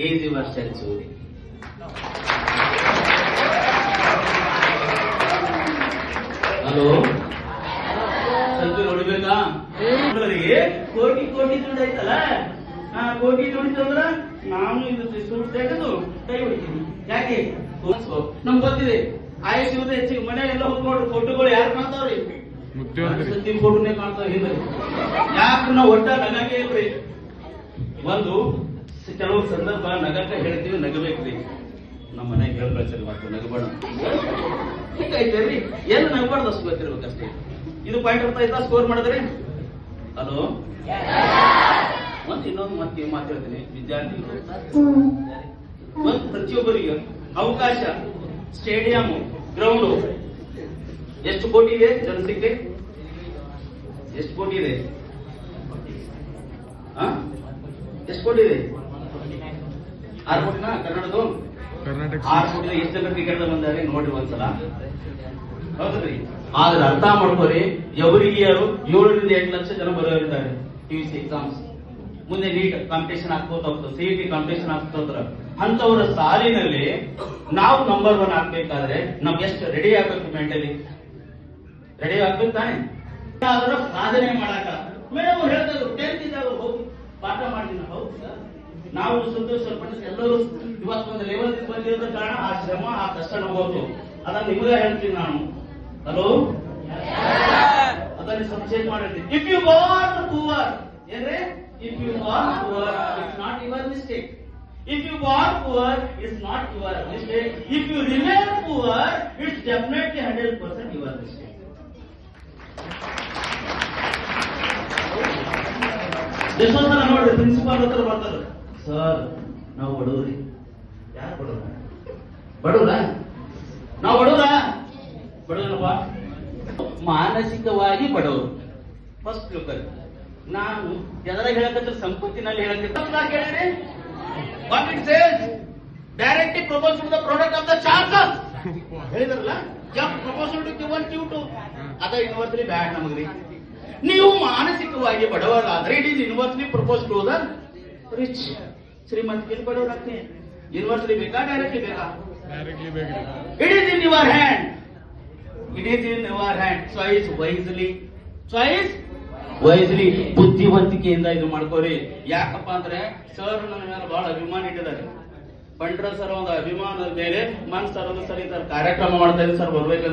Age ವರ್ಷ ಚೂರಿ hello Sanju ನೋಡ್ಬೇಕಾ ಕೋಟಿ ಕೋಟಿ ದುಡ್ಡು ಐತಲ್ಲ ಕೋಟಿ ದುಡಿತಂದ್ರ ನಾನು ಇದು ದುಡ್ಡು ತೆಗೆದು ಕೈ ಹೊಡಿತೀನಿ. ಯಾಕೆ ನಮ್ಗೆ ಗೊತ್ತಿದೆ ಆಯುಷ್ ಹೆಚ್ಚಿಗೆ ಮನೆಯೆಲ್ಲ ಹೋಗ್ಕೊಂಡು ಫೋಟೋಗಳು ಯಾರು ಕಾಣ್ತಾವ್ರಿ? ಸತ್ಯ ಫೋಟೋನೇ ಕಾಣ್ತಾವ ಹಿಂದೆ. ಯಾಕೆ ನಾವು ಒಟ್ಟ ನಗಕ್ಕೆ ಇಲ್ರಿ? ಒಂದು ಕೆಲವು ಸಂದರ್ಭ ನಗಕ್ಕ ಹೇಳ್ತೀವಿ, ನಗಬೇಕ್ರಿ. ನಮ್ಮ ಮನೆಗೆ ಹೇಳಿ ಕಳ್ಸರಿ ಮಾತು ನಗಬೇಡ ಹಿಂಗೈತೇರಿ. ಎಲ್ಲ ನಗಬಾರ್ದು ಅಷ್ಟು ಗೊತ್ತಿರ್ಬೇಕಷ್ಟೇ. ಇದು ಪಾಯಿಂಟ್ ಅರ್ಥ ಆಯ್ತಾ? ಸ್ಕೋರ್ ಮಾಡಿದ್ರಿ? ಹಲೋ ಇನ್ನೊಂದು ಮತ್ತೆ ಮಾತಾಡ್ತೀನಿ. ವಿದ್ಯಾರ್ಥಿಗಳು ಒಂದು ಪ್ರತಿಯೊಬ್ಬರಿಗೆ ಅವಕಾಶ, ಸ್ಟೇಡಿಯಂ, ಗ್ರೌಂಡ್ ಎಷ್ಟು ಕೋಟಿ ಇದೆ ಜನಸಂಖ್ಯೆ? ಎಷ್ಟು ಕೋಟಿ ಇದೆ? ಎಷ್ಟು ಕೋಟಿ ಇದೆ? 6 ಕೋಟಿನಾ ಕರ್ನಾಟಕದ್ದು? 6 ಕೋಟಿ. ಎಷ್ಟು ಜನ ಕ್ರಿಕೆಟ್ ಬಂದಾರೆ ನೋಡ್ರಿ ಒಂದ್ಸಲ, ಹೌದ್ರಿ? ಆದ್ರೆ ಅರ್ಥ ಮಾಡ್ಕೋರಿ, ಎವರಿಗೆ 7 ರಿಂದ 8 ಲಕ್ಷ ಜನ ಬರೋರಿದ್ದಾರೆ PUC ಎಕ್ಸಾಮ್ಸ್. ಮುಂದೆ ನೀಟ್ ಕಾಂಪಿಟೇಷನ್ ಆಗ್ಕೋತ ಹೋಗ್ತದೆ, CET ಕಾಂಪಿಟೇಷನ್ ಆಗ್ತದ್ರ. ಅಂತವರ ಸಾಲಿನಲ್ಲಿ ನಾವು ನಂಬರ್ 1 ಆಗ್ಬೇಕಾದ್ರೆ ನಾವ್ ಎಷ್ಟು ರೆಡಿ ಆಗ್ಬೇಕು? ಮೆಂಟಲಿ ರೆಡಿ ಆಗ್ಬೇಕು ತಾನೆ? ಅದರ ಸಾಧನೆ ಮಾಡಾಕ ಮೇಡಮ್ ಹೇಳ್ತಾರೆ 10th ಇದ್ದಾಗ ಹೋಗಿ ಪಾಠ ಮಾಡಿದ. ಹೌದು ಸರ್, ನಾವು ಸಂತೋಷ ಪಟ್ಟು ಎಲ್ಲರೂ ಇವತ್ತೊಂದು ಲೆವೆಲ್ ಬಂದಿರೋದ ಕಾರಣ ಆ ಶ್ರಮ, ಆ ಕಷ್ಟ ನಾವು ಹೋಗ್ತು. ಅದನ್ನ ನಿಮಗ ಹೇಳ್ತೀನಿ ನಾನು. ಹಲೋ, ಅದನ್ನ ಸಂಚೇತ ಮಾಡಿರ್ತೀನಿ. ಇಫ್ ಯು ಬಾರ್ ಪೂವರ್ ಏನ್ರಿ? If you are poor, it's not your mistake. If you are poor, it's not your mistake. If you remain poor, it's definitely 100% your mistake. ಎಷ್ಟೊಂದರ ನೋಡ್ರಿ, ಪ್ರಿನ್ಸಿಪಾಲ್ ಹತ್ರ ಬರ್ತಾರೆ, ಸರ್ ನಾವು ಬಡವ್ರಿ. ಯಾರು ಬಡವ್ರ? ಬಡವ್ರ? ನಾವು ಬಡವ್ರ? ಬಡವ್ರಪ್ಪ, ಮಾನಸಿಕವಾಗಿ ಬಡವರು. ಫಸ್ಟ್ ತಿಳ್ಕೊಳ್ಳಿ. ನಾನು ಎದರಾಗ ಹೇಳಕತ್ರ ಸಂಪತ್ತಿನಲ್ಲಿ ಹೇಳಕತ್ತೀನಿ. What it says? Directly propose to the product of the charges ಹೇಳಿದ್ರಲ್ಲ, ಪ್ರಪೋಸಲ್ ಟು ಗಿವ್ 1 Q2 ಅದ ಯೂನಿವರ್ಸಲಿ ಬ್ಯಾಡ್ ನಮಗ್ರಿ. ನೀವು ಮಾನಸಿಕವಾಗಿ ಬಡವರಾದ್ರೆ it is universally propose to the rich. ಶ್ರೀಮಂತಿಗೆ ಬಡವರಾಗ್ತೀನಿ. ಯೂನಿವರ್ಸಲಿ ಬೇಕಾ ಡೈರೆಕ್ಟ್ಲಿ ಬೇಕಾ? It is in your hand. It is in your hand. Choice wisely, choice wisely. ಬುದ್ಧಿವಂತಿಕೆಯಿಂದ ಇದು ಮಾಡ್ಕೋರಿ. ಯಾಕಪ್ಪ ಅಂದ್ರೆ ಸರ್ ನನ್ನ ಮೇಲೆ ಬಹಳ ಅಭಿಮಾನ ಇಟ್ಟಿದ್ದಾರೆ. ಬಂಡ್ರ ಸರ್ ಒಂದು ಅಭಿಮಾನದ ಮೇಲೆ ಮನ್ ಸರ್ ಒಂದು ಸರಿ ಕಾರ್ಯಕ್ರಮ ಮಾಡ್ತಾ ಇದ್ದಾರೆ, ಸರ್ ಬರ್ಬೇಕಂತ.